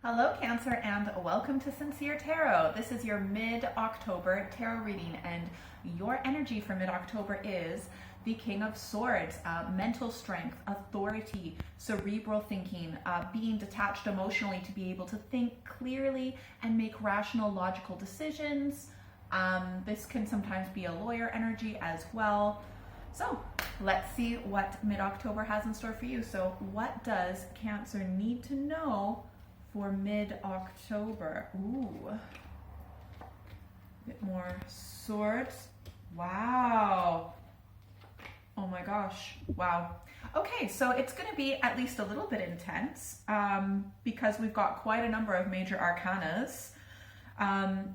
Hello, Cancer, and welcome to Sincere Tarot. This is your mid-October tarot reading, and your energy for mid-October is the King of Swords, mental strength, authority, cerebral thinking, being detached emotionally to be able to think clearly and make rational, logical decisions. This can sometimes be a lawyer energy as well. So let's see what mid-October has in store for you. So what does Cancer need to know for mid-October? Ooh, a bit more swords. Wow. Oh my gosh. Wow. Okay, so it's going to be at least a little bit intense because we've got quite a number of major arcanas.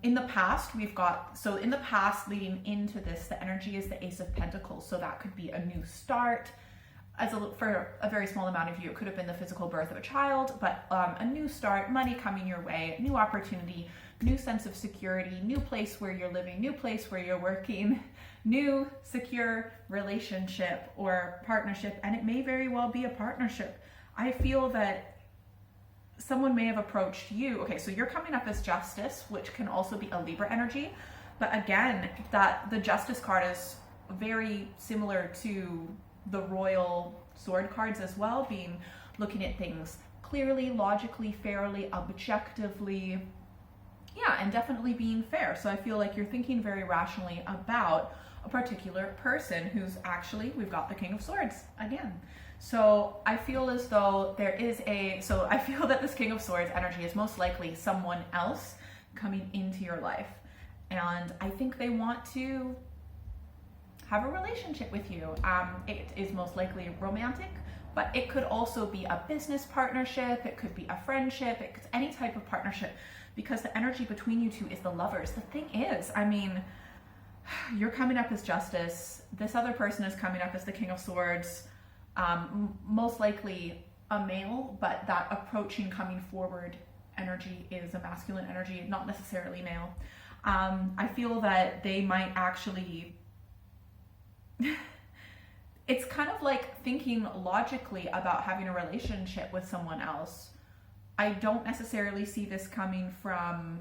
In the past, in the past leading into this, the energy is the Ace of Pentacles. So that could be a new start. For a very small amount of you, it could have been the physical birth of a child, but a new start, money coming your way, new opportunity, new sense of security, new place where you're living, new place where you're working, new secure relationship or partnership, and it may very well be a partnership. I feel that someone may have approached you. Okay, so you're coming up as Justice, which can also be a Libra energy, but again, that the Justice card is very similar to the Royal Sword cards as well, looking at things clearly, logically, fairly, objectively, and definitely being fair. So I feel like you're thinking very rationally about a particular person who's actually, we've got the King of Swords again. So I feel as though I feel that this King of Swords energy is most likely someone else coming into your life. And I think they want to have a relationship with you. It is most likely romantic, but it could also be a business partnership. It could be a friendship. It's any type of partnership because the energy between you two is the Lovers. The thing is, you're coming up as Justice. This other person is coming up as the King of Swords. Most likely a male, but that approaching, coming forward energy is a masculine energy, not necessarily male. I feel that they might actually it's kind of like thinking logically about having a relationship with someone else. I don't necessarily see this coming from,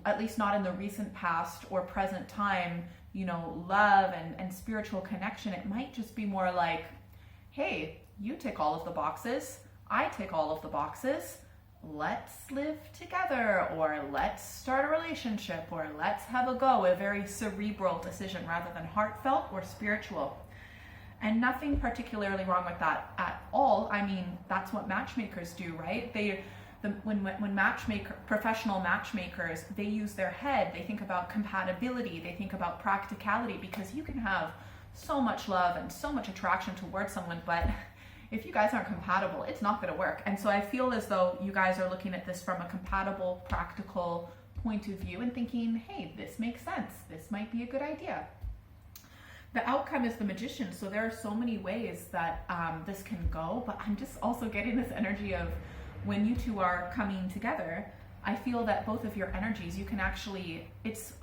at least not in the recent past or present time, love and spiritual connection. It might just be more like, hey, you tick all of the boxes, I tick all of the boxes. Let's live together, or let's start a relationship, or let's have a go. A very cerebral decision rather than heartfelt or spiritual. And nothing particularly wrong with that at all. That's what matchmakers do, right? Professional matchmakers, they use their head. They think about compatibility. They think about practicality, because you can have so much love and so much attraction towards someone, but if you guys aren't compatible, it's not going to work. And so I feel as though you guys are looking at this from a compatible, practical point of view and thinking, hey, this makes sense. This might be a good idea. The outcome is the Magician. So there are so many ways that this can go, but I'm just also getting this energy of when you two are coming together, I feel that both of your energies, you can actually, it's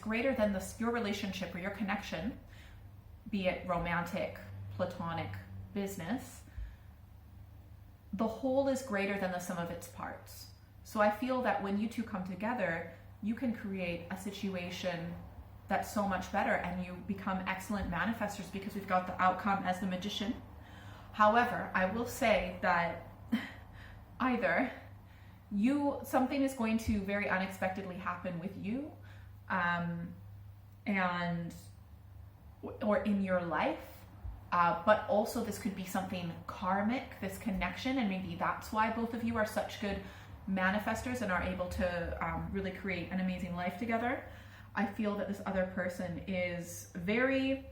greater than your relationship or your connection, be it romantic, platonic, business. The whole is greater than the sum of its parts. So I feel that when you two come together, you can create a situation that's so much better, and you become excellent manifestors because we've got the outcome as the Magician. However, I will say that either something is going to very unexpectedly happen with you, or in your life, but also this could be something karmic, this connection, and maybe that's why both of you are such good manifestors and are able to really create an amazing life together. I feel that this other person is very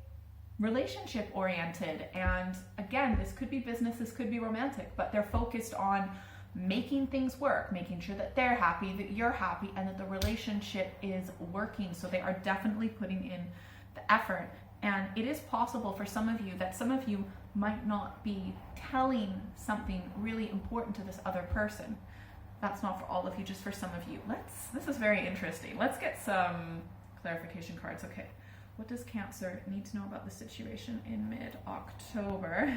relationship oriented, and again, this could be business, this could be romantic, but they're focused on making things work, making sure that they're happy, that you're happy, and that the relationship is working. So they are definitely putting in the effort. And it is possible for some of you that some of you might not be telling something really important to this other person. That's not for all of you, just for some of you. This is very interesting. Let's get some clarification cards. Okay, what does Cancer need to know about the situation in mid-October?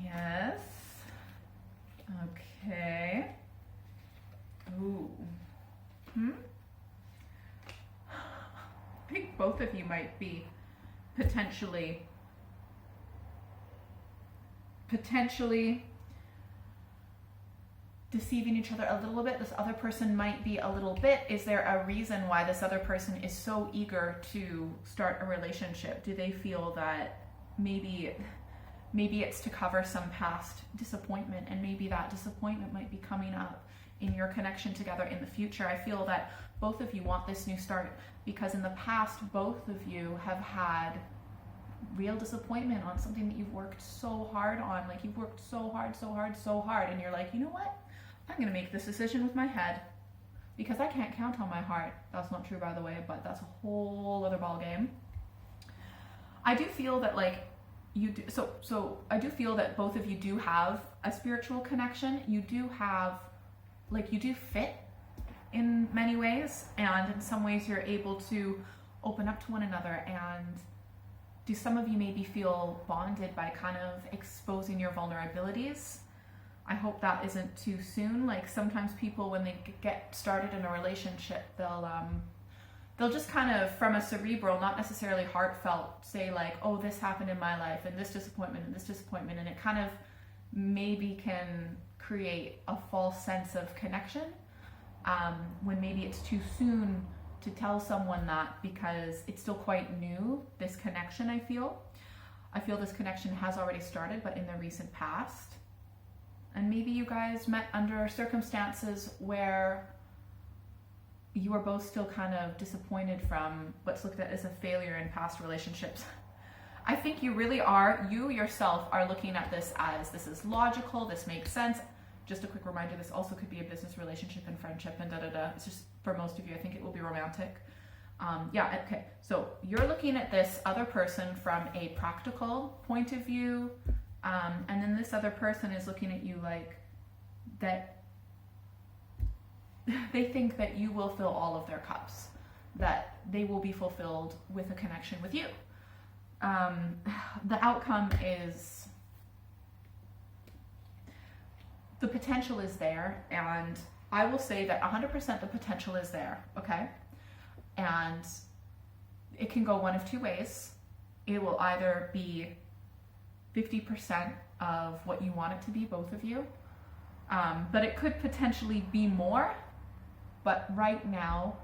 Yes. Okay. Ooh. I think both of you might be potentially deceiving each other a little bit. This other person might be a little bit. Is there a reason why this other person is so eager to start a relationship? Do they feel that maybe it's to cover some past disappointment, and maybe that disappointment might be coming up in your connection together in the future? I feel that both of you want this new start because in the past, both of you have had real disappointment on something that you've worked so hard on. Like, you've worked so hard, and you're like, you know what? I'm going to make this decision with my head because I can't count on my heart. That's not true, by the way, but that's a whole other ball game. I do feel that, like, you do, so I do feel that both of you do have a spiritual connection. You do have, like, you do fit in many ways, and in some ways you're able to open up to one another. And do some of you maybe feel bonded by kind of exposing your vulnerabilities? I hope that isn't too soon. Like, sometimes people, when they get started in a relationship, they'll just kind of, from a cerebral, not necessarily heartfelt, say like, oh, this happened in my life, and this disappointment, and it kind of maybe can create a false sense of connection, when maybe it's too soon to tell someone that, because it's still quite new, this connection. I feel this connection has already started, but in the recent past. And maybe you guys met under circumstances where you are both still kind of disappointed from what's looked at as a failure in past relationships. I think you really are, you yourself are looking at this as, this is logical, this makes sense. Just a quick reminder, this also could be a business relationship and friendship and da-da-da. It's just, for most of you, I think it will be romantic. Yeah, okay. So you're looking at this other person from a practical point of view, and then this other person is looking at you like that they think that you will fill all of their cups, that they will be fulfilled with a connection with you. The outcome is, the potential is there, and I will say that 100% the potential is there, okay? And it can go one of two ways. It will either be 50% of what you want it to be, both of you, but it could potentially be more. But right now,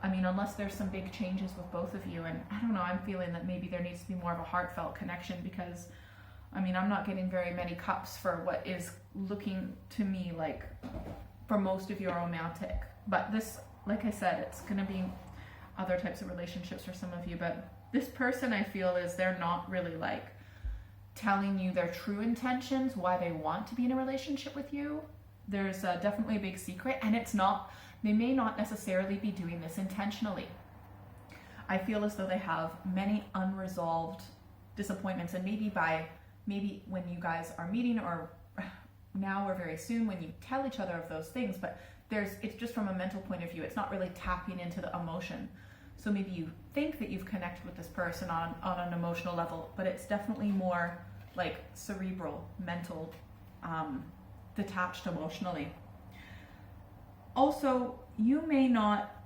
I mean, unless there's some big changes with both of you, and I don't know, I'm feeling that maybe there needs to be more of a heartfelt connection, because I mean, I'm not getting very many cups for what is looking to me like, for most of you, romantic. But this, like I said, it's going to be other types of relationships for some of you. But this person, I feel, is they're not really like telling you their true intentions, why they want to be in a relationship with you. There's definitely a big secret, and it's not, they may not necessarily be doing this intentionally. I feel as though they have many unresolved disappointments, and maybe when you guys are meeting, or now or very soon, when you tell each other of those things, but it's just from a mental point of view, it's not really tapping into the emotion. So maybe you think that you've connected with this person on an emotional level, but it's definitely more like cerebral, mental, detached emotionally. Also, you may not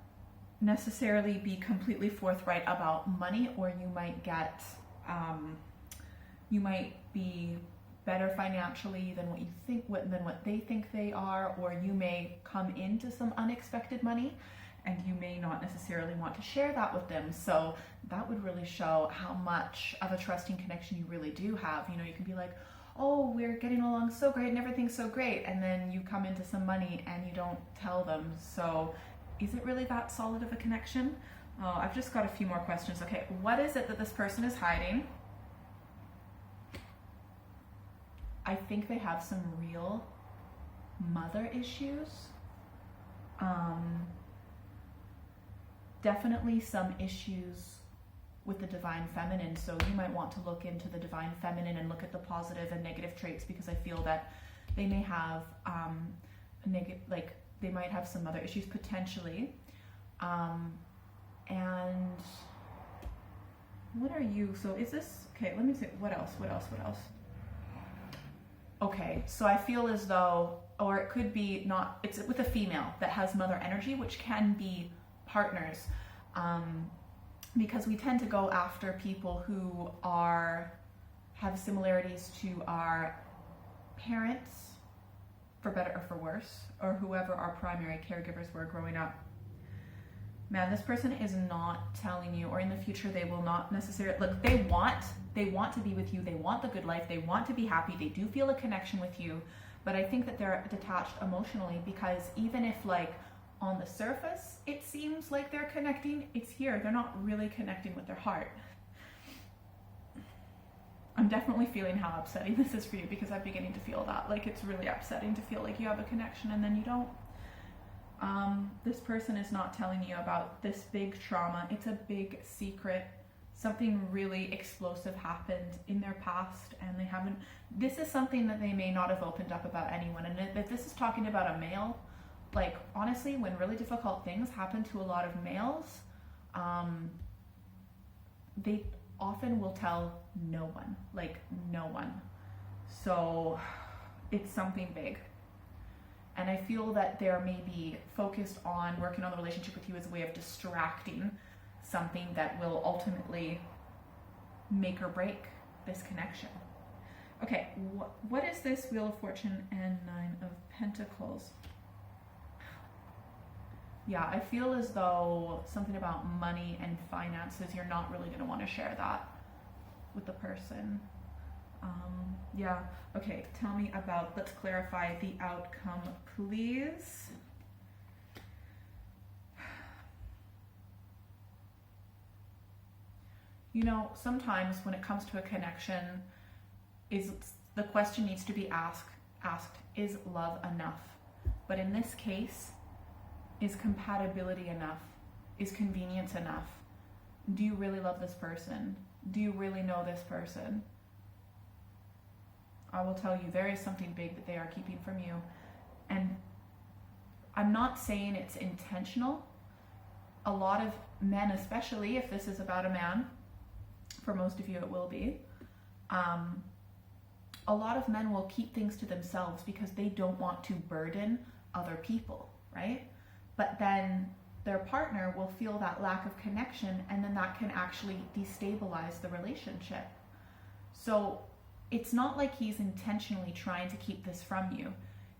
necessarily be completely forthright about money, or you might get, you might be better financially than what you think, than what they think they are, or you may come into some unexpected money, and you may not necessarily want to share that with them. So that would really show how much of a trusting connection you really do have. You know, you can be like, oh, we're getting along so great and everything's so great, and then you come into some money and you don't tell them. So is it really that solid of a connection? Oh, I've just got a few more questions. Okay, what is it that this person is hiding? I think they have some real mother issues. Definitely some issues with the divine feminine. So you might want to look into the divine feminine and look at the positive and negative traits, because I feel that they may have they might have some mother issues potentially. And what are you? So is this okay? Let me see. What else? Okay, so I feel as though, or it could be not, it's with a female that has mother energy, which can be partners, because we tend to go after people who have similarities to our parents, for better or for worse, or whoever our primary caregivers were growing up. Man, this person is not telling you, or in the future they will not necessarily, look, they want to be with you, they want the good life, they want to be happy, they do feel a connection with you, but I think that they're detached emotionally, because even if like on the surface it seems like they're connecting, it's here, they're not really connecting with their heart. I'm definitely feeling how upsetting this is for you, because I'm beginning to feel that. Like, it's really upsetting to feel like you have a connection and then you don't. This person is not telling you about this big trauma. It's a big secret. Something really explosive happened in their past, and they haven't. This is something that they may not have opened up about anyone. And if this is talking about a male, like, honestly, when really difficult things happen to a lot of males, they often will tell no one, like no one. So it's something big. And I feel that they're maybe focused on working on the relationship with you as a way of distracting something that will ultimately make or break this connection. Okay, what is this Wheel of Fortune and Nine of Pentacles? Yeah, I feel as though something about money and finances, you're not really going to want to share that with the person. Yeah, okay, tell me about, let's clarify the outcome, please. You know, sometimes when it comes to a connection, the question needs to be asked, is love enough? But in this case, is compatibility enough? Is convenience enough? Do you really love this person? Do you really know this person? I will tell you, there is something big that they are keeping from you. And I'm not saying it's intentional. A lot of men, especially if this is about a man, for most of you it will be, a lot of men will keep things to themselves because they don't want to burden other people, right? But then their partner will feel that lack of connection, and then that can actually destabilize the relationship. So it's not like he's intentionally trying to keep this from you.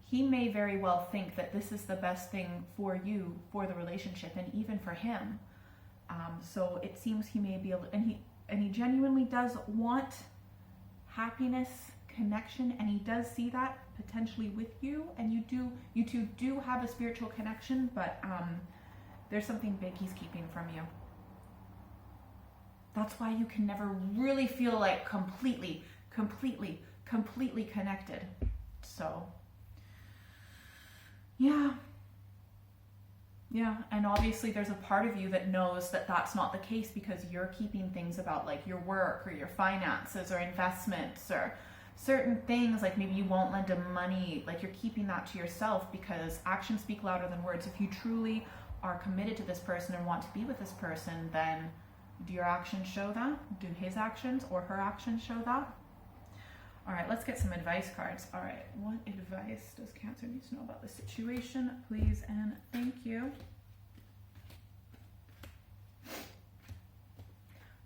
He may very well think that this is the best thing for you, for the relationship, and even for him. So it seems he may be able, and he genuinely does want happiness, connection, and he does see that potentially with you, and you two do have a spiritual connection, but there's something big he's keeping from you. That's why you can never really feel like completely connected. So yeah, and obviously there's a part of you that knows that that's not the case, because you're keeping things about like your work or your finances or investments or certain things, like maybe you won't lend him money, like you're keeping that to yourself, because actions speak louder than words. If you truly are committed to this person and want to be with this person, then do your actions show that? Do his actions or her actions show that? All right, let's get some advice cards. All right, what advice does Cancer need to know about the situation, please and thank you?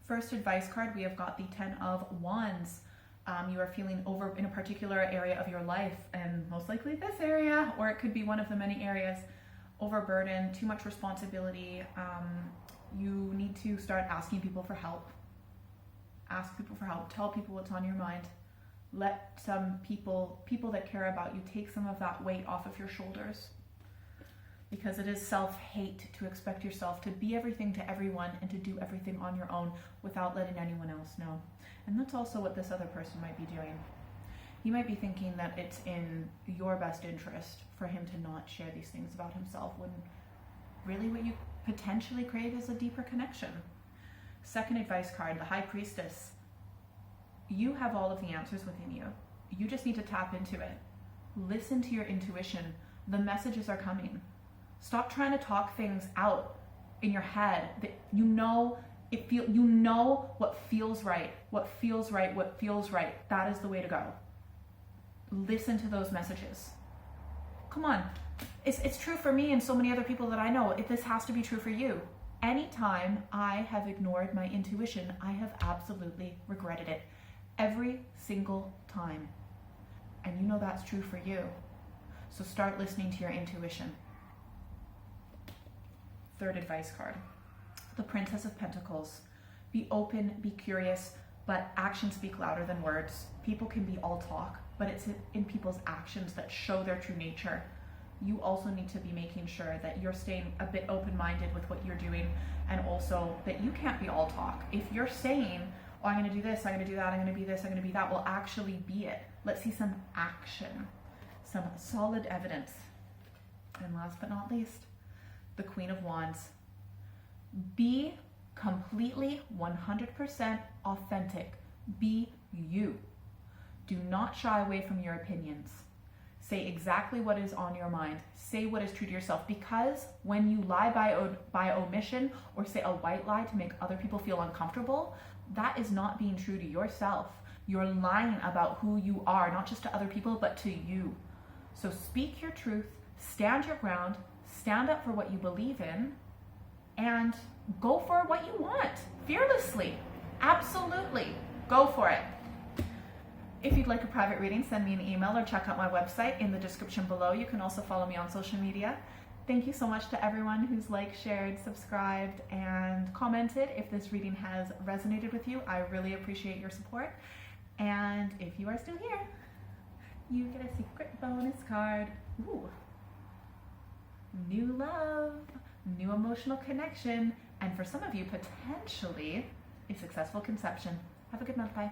First advice card, we have got the 10 of Wands. You are feeling over in a particular area of your life, and most likely this area, or it could be one of the many areas, overburdened, too much responsibility. You need to start asking people for help. Ask people for help. Tell people what's on your mind. Let some people that care about you, take some of that weight off of your shoulders, because it is self-hate to expect yourself to be everything to everyone and to do everything on your own without letting anyone else know. And that's also what this other person might be doing. He might be thinking that it's in your best interest for him to not share these things about himself, when really what you potentially crave is a deeper connection. Second advice card, the High Priestess. You have all of the answers within you. You just need to tap into it. Listen to your intuition. The messages are coming. Stop trying to talk things out in your head. You know what feels right. What feels right. That is the way to go. listen to those messages. Come on. It's true for me and so many other people that I know. This has to be true for you. Anytime I have ignored my intuition, I have absolutely regretted it. Every single time. And you know that's true for you. So start listening to your intuition. Third advice card. The Princess of Pentacles. Be open, be curious, but actions speak louder than words. People can be all talk, but it's in people's actions that show their true nature. You also need to be making sure that you're staying a bit open-minded with what you're doing, and also that you can't be all talk. If you're saying, oh, I'm going to do this, I'm going to do that, I'm going to be this, I'm going to be that, well, actually be it. Let's see some action, some solid evidence. And last but not least, the Queen of Wands. Be completely 100% authentic. Be you. Do not shy away from your opinions. Say exactly what is on your mind. Say what is true to yourself, because when you lie by omission or say a white lie to make other people feel uncomfortable, that is not being true to yourself. You're lying about who you are, not just to other people, but to you. So speak your truth, stand your ground, stand up for what you believe in, and go for what you want, fearlessly. Absolutely, go for it. If you'd like a private reading, send me an email or check out my website in the description below. You can also follow me on social media. Thank you so much to everyone who's liked, shared, subscribed, and commented. If this reading has resonated with you, I really appreciate your support. And if you are still here, you get a secret bonus card. Ooh. New love, new emotional connection, and for some of you, potentially a successful conception. Have a good month. Bye.